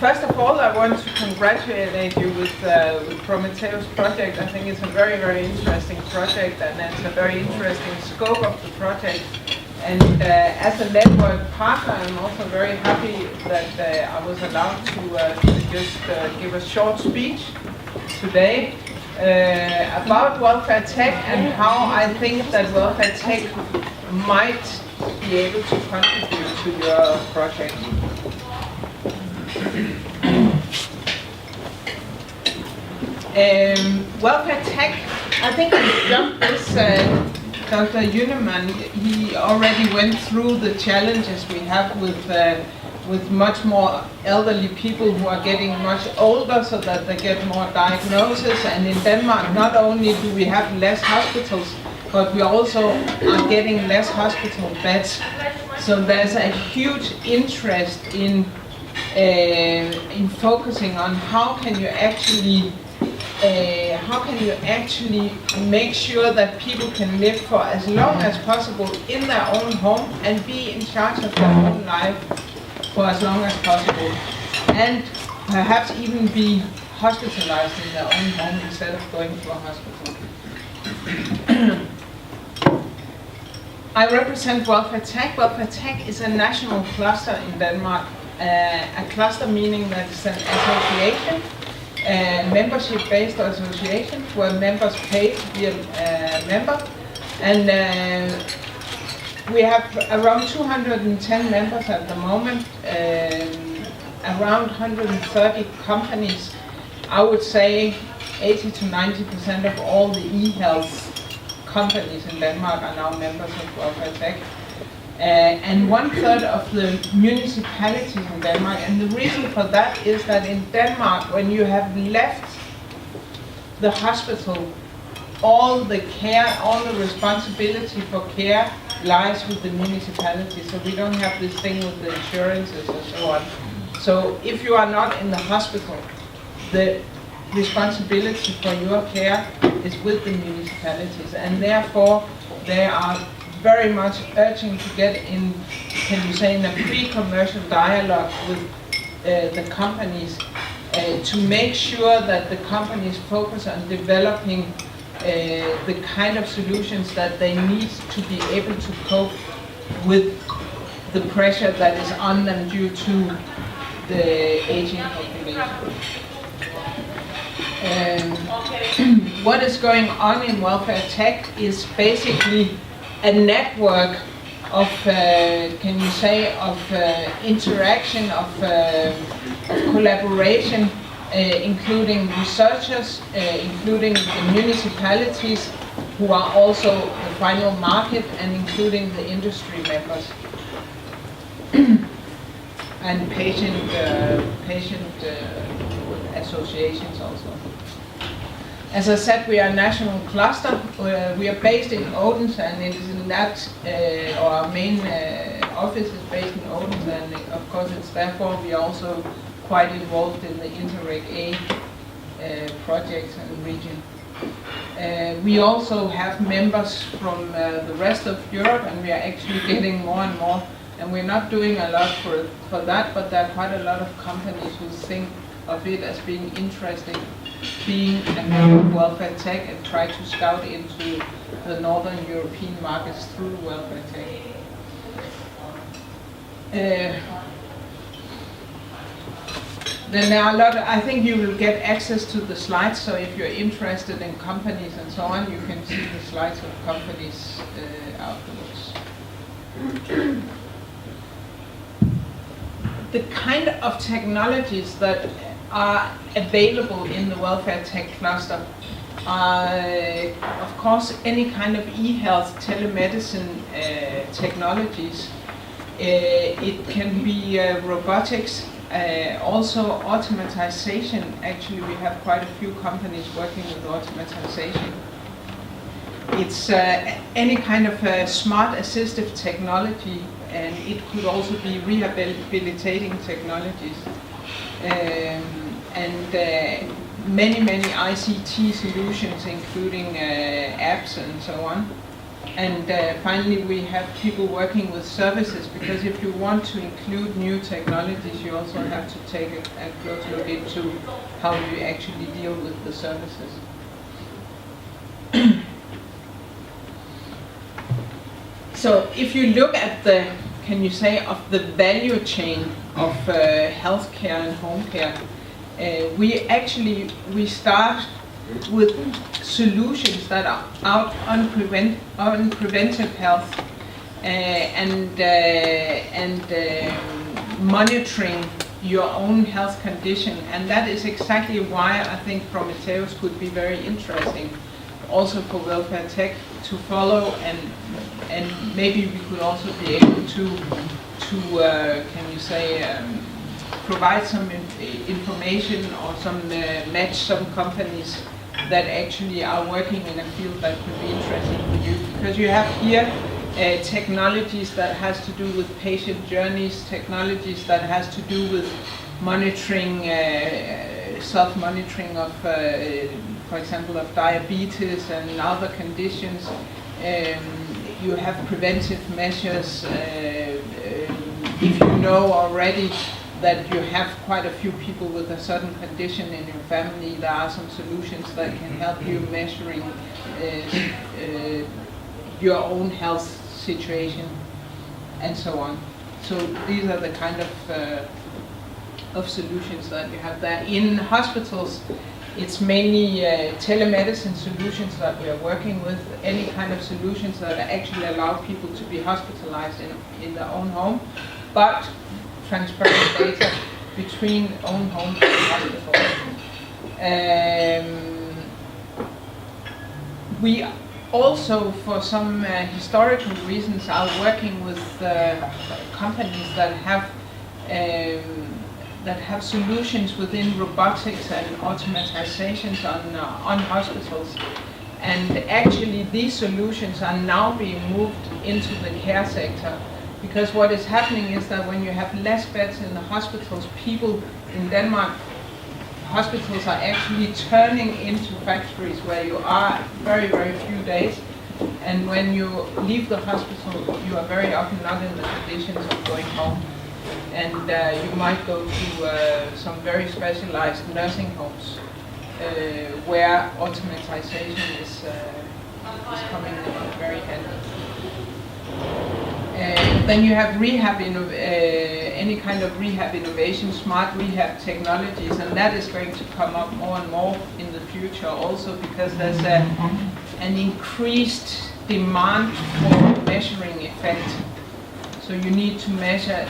First of all, I want to congratulate you with PROMETHEUS project. I think it's a very, very interesting project, and it's a very interesting scope of the project. And as a network partner, I'm also very happy that I was allowed to just give a short speech today about welfare tech and how I think that welfare tech might be able to contribute to your project. Welfare tech, I think I jumped this. Dr. Yuneman, he already went through the challenges we have with much more elderly people who are getting much older, so that they get more diagnosis. And in Denmark, not only do we have less hospitals, but we also are getting less hospital beds. So there's a huge interest in focusing on how can you actually make sure that people can live for as long as possible in their own home and be in charge of their own life for as long as possible, and perhaps even be hospitalized in their own home instead of going to a hospital. I represent WelfareTech. WelfareTech is a national cluster in Denmark. A cluster meaning that it's an association, a membership-based association where members pay to be a member, and we have around 210 members at the moment, around 130 companies. I would say 80 to 90% of all the e-health companies in Denmark are now members of WelfareTech. And 1/3 of the municipalities in Denmark. And the reason for that is that in Denmark, when you have left the hospital, all the care, all the responsibility for care lies with the municipality. So we don't have this thing with the insurances and so on. So if you are not in the hospital, the responsibility for your care is with the municipalities, and therefore they are very much urging to get in, can you say, in a pre-commercial dialogue with the companies to make sure that the companies focus on developing the kind of solutions that they need to be able to cope with the pressure that is on them due to the aging population. What is going on in welfare tech is basically a network of, can you say, of interaction, of collaboration, including researchers, including the municipalities, who are also the final market, and including the industry members and patient associations also. As I said, we are a national cluster. We are based in Odense, and it is in that our main office is based in Odense, and of course it's therefore we are also quite involved in the Interreg A projects and region. We also have members from the rest of Europe, and we are actually getting more and more. And we're not doing a lot for that, but there are quite a lot of companies who think of it as being interesting, being a member of welfare tech, and try to scout into the Northern European markets through welfare tech. Then there are a lot. I think you will get access to the slides. So if you're interested in companies and so on, you can see the slides of companies afterwards. The kind of technologies that are available in the welfare tech cluster are, of course, any kind of e-health telemedicine technologies. It can be robotics, also automatization. Actually, we have quite a few companies working with automatization. It's any kind of smart assistive technology, and it could also be rehabilitating technologies. And many ICT solutions, including apps and so on. And finally, we have people working with services, because if you want to include new technologies, you also have to take a close look into how you actually deal with the services. So if you look at the, can you say, of the value chain of healthcare and home care, we start with solutions that are out on preventive health and monitoring your own health condition, and that is exactly why I think PROMETHEUS could be very interesting also for WelfareTech to follow, and maybe we could also be able to can you say, provide some information or some match some companies that actually are working in a field that could be interesting for you, because you have here technologies that has to do with patient journeys, technologies that has to do with monitoring, self-monitoring of, for example, of diabetes and other conditions. You have preventive measures. If you know already that you have quite a few people with a certain condition in your family, there are some solutions that can help you measuring your own health situation and so on. So these are the kind of solutions that you have there. In hospitals, it's mainly telemedicine solutions that we are working with, any kind of solutions that actually allow people to be hospitalized in their own home, but transparent data between own home and hospital. We also, for some historical reasons, are working with companies that have solutions within robotics and automatizations on hospitals. And actually these solutions are now being moved into the care sector, because what is happening is that when you have less beds in the hospitals, people in Denmark, hospitals are actually turning into factories where you are very, very few days. And when you leave the hospital, you are very often not in the conditions of going home. And you might go to some very specialized nursing homes where automatization is coming in very handy. Then you have rehab, any kind of rehab innovation, smart rehab technologies, and that is going to come up more and more in the future also, because there's an increased demand for measuring effect. So you need to measure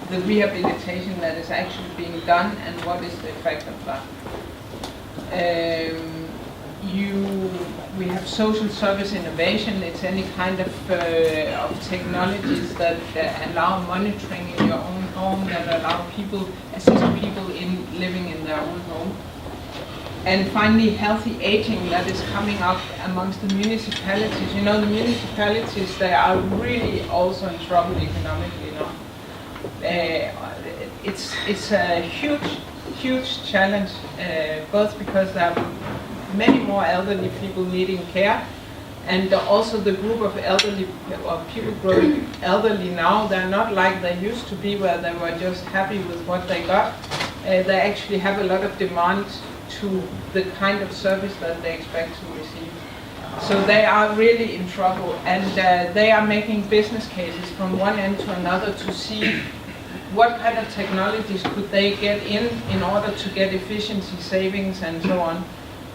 the rehabilitation that is actually being done and what is the effect of that. We have social service innovation. It's any kind of technologies that allow monitoring in your own home, that allow people, assist people in living in their own home. And finally, healthy aging that is coming up amongst the municipalities. You know, the municipalities, they are really also in trouble economically now. It's a huge challenge, both because there are many more elderly people needing care, and also the group of elderly, or people growing elderly now, they're not like they used to be, where they were just happy with what they got. They actually have a lot of demand to the kind of service that they expect to receive. So they are really in trouble, and they are making business cases from one end to another to see what kind of technologies could they get in order to get efficiency savings and so on.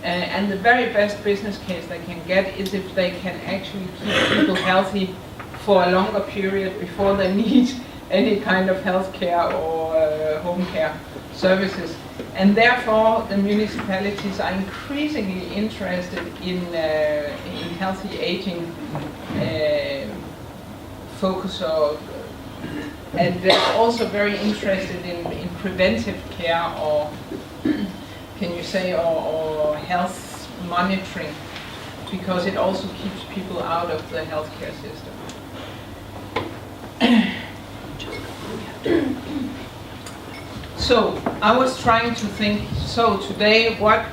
And the very best business case they can get is if they can actually keep people healthy for a longer period before they need any kind of health care or home care services. And therefore the municipalities are increasingly interested in healthy aging focus, and they're also very interested in preventive care, or can you say, or health monitoring, because it also keeps people out of the healthcare system. So I was trying to think, so today what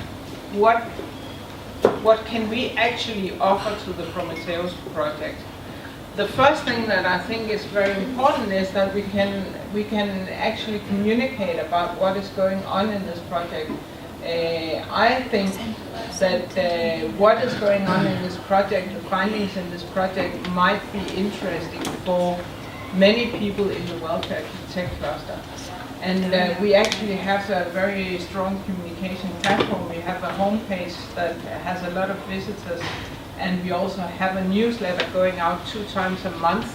what can we actually offer to the PROMETHEUS project? The first thing that I think is very important is that we can actually communicate about what is going on in this project. I think that what is going on in this project, the findings in this project might be interesting for many people in the WelfareTech cluster. And we actually have a very strong communication platform. We have a homepage that has a lot of visitors, and we also have a newsletter going out 2 times a month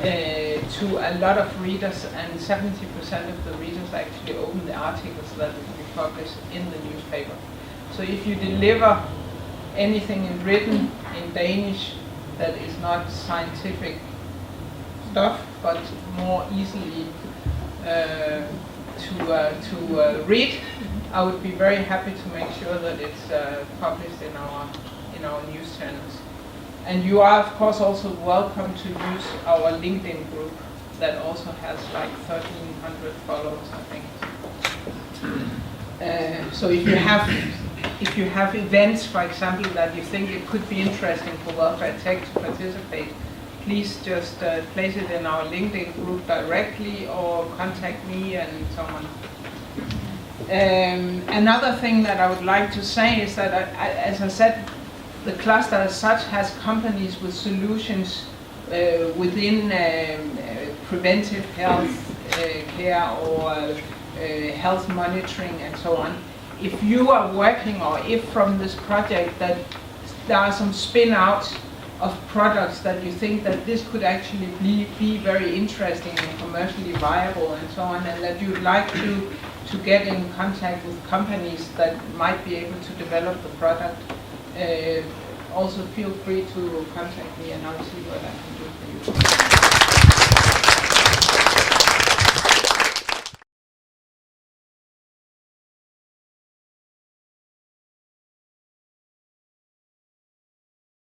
to a lot of readers, and 70% of the readers actually open the articles that we publish in the newspaper. So if you deliver anything in written in Danish that is not scientific stuff, but more easily to read, I would be very happy to make sure that it's published in our news channels. And you are, of course, also welcome to use our LinkedIn group that also has like 1,300 followers, I think. So if you have events, for example, that you think it could be interesting for WelfareTech to participate, please just place it in our LinkedIn group directly or contact me and so on. Another thing that I would like to say is that, as I said, the cluster as such has companies with solutions within preventive health care or health monitoring and so on. If you are working, or if from this project that there are some spin-outs of products that you think that this could actually be very interesting and commercially viable and so on, and that you'd like to get in contact with companies that might be able to develop the product, also feel free to contact me and I'll see what I can do for you.